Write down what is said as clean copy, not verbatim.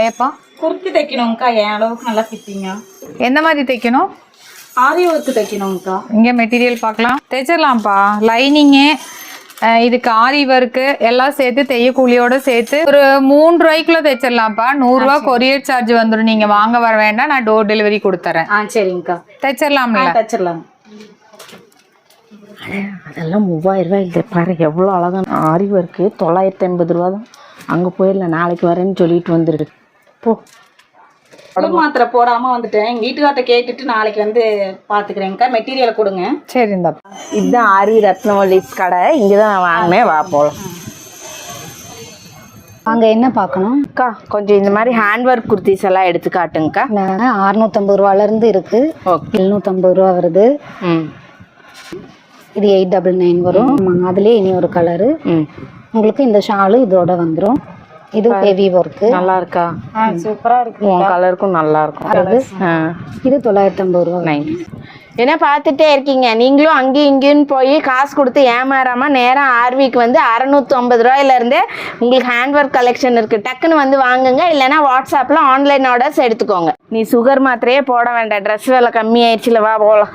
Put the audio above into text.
ஏப்பா குர்த்தி தைக்கணும்க்கா, என் அளவுக்கு நல்லா ஃபிட்டிங்க. எந்த மாதிரி தைக்கணும்? ஆரி ஒர்க்கு தைக்கணும்க்கா. இங்கே மெட்டீரியல் பார்க்கலாம். தைச்சிடலாம்ப்பா. லைனிங்கு, இதுக்கு ஆரி ஒர்க்கு எல்லாம் சேர்த்து தையக்கூலியோட சேர்த்து ஒரு 3 ரூபாய்க்குள்ள தைச்சிடலாம்ப்பா. 100 ரூபா கொரியர் சார்ஜ் வந்துடும். நீங்க வாங்க வர வேண்டாம், நான் டோர் டெலிவரி கொடுத்துறேன். சரிங்கக்கா. தைச்சிடலாம்ல? தைச்சிடலாம். அதெல்லாம் 3000 ரூபாய் இல்லை பாரு, எவ்வளோ அழகான ஆரி ஒர்க்கு. 980 ரூபா தான். அங்கே போயிடலாம், நாளைக்கு வரேன்னு சொல்லிட்டு வந்துடு போ. மாத்திரை போடாம வந்துட்டேன். எங்க வீட்டுக்கார்ட்ட கேட்டுட்டு நாளைக்கு வந்து பாத்துக்கிறேன்க்கா. மெட்டீரியலை கொடுங்க. சரி, இந்த இதுதான் ஆர்வி ரத்னவல்லிஸ் கடை. இங்கே தான் நான் வாங்கினேன். வா போகலாம். அங்கே என்ன பார்க்கணும் அக்கா? கொஞ்சம் இந்த மாதிரி ஹேண்ட் ஒர்க் குர்த்திஸ் எல்லாம் எடுத்து காட்டுங்கக்கா. 650 ரூபாலேருந்து இருக்கு. 750 ரூபா வருது. இது 899 வரும். அதுலேயே இனி ஒரு கலரு. உங்களுக்கு இந்த ஷாலு இதோட வந்துடும். இது ஹெவி ஒர்க்கு. நல்லா இருக்கா? சூப்பரா இருக்கு. உன் கலருக்கும் நல்லா இருக்கும். இது 950 ரூபா. என்ன பார்த்துட்டே இருக்கீங்க? நீங்களும் அங்கேயும் இங்கேயும் போய் காசு கொடுத்து ஏமாறாம நேரம் ஆர்விக்கு வந்து 650 ரூபாயிலேருந்தே உங்களுக்கு ஹேண்ட் ஒர்க் கலெக்ஷன் இருக்குது. டக்குன்னு வந்து வாங்குங்க. இல்லைன்னா வாட்ஸ்அப்பில் ஆன்லைன் ஆர்டர்ஸ் எடுத்துக்கோங்க. நீ சுகர் மாத்திரையே போட வேண்டாம், ட்ரெஸ் விலை கம்மி ஆயிடுச்சுல. வா போகலாம்.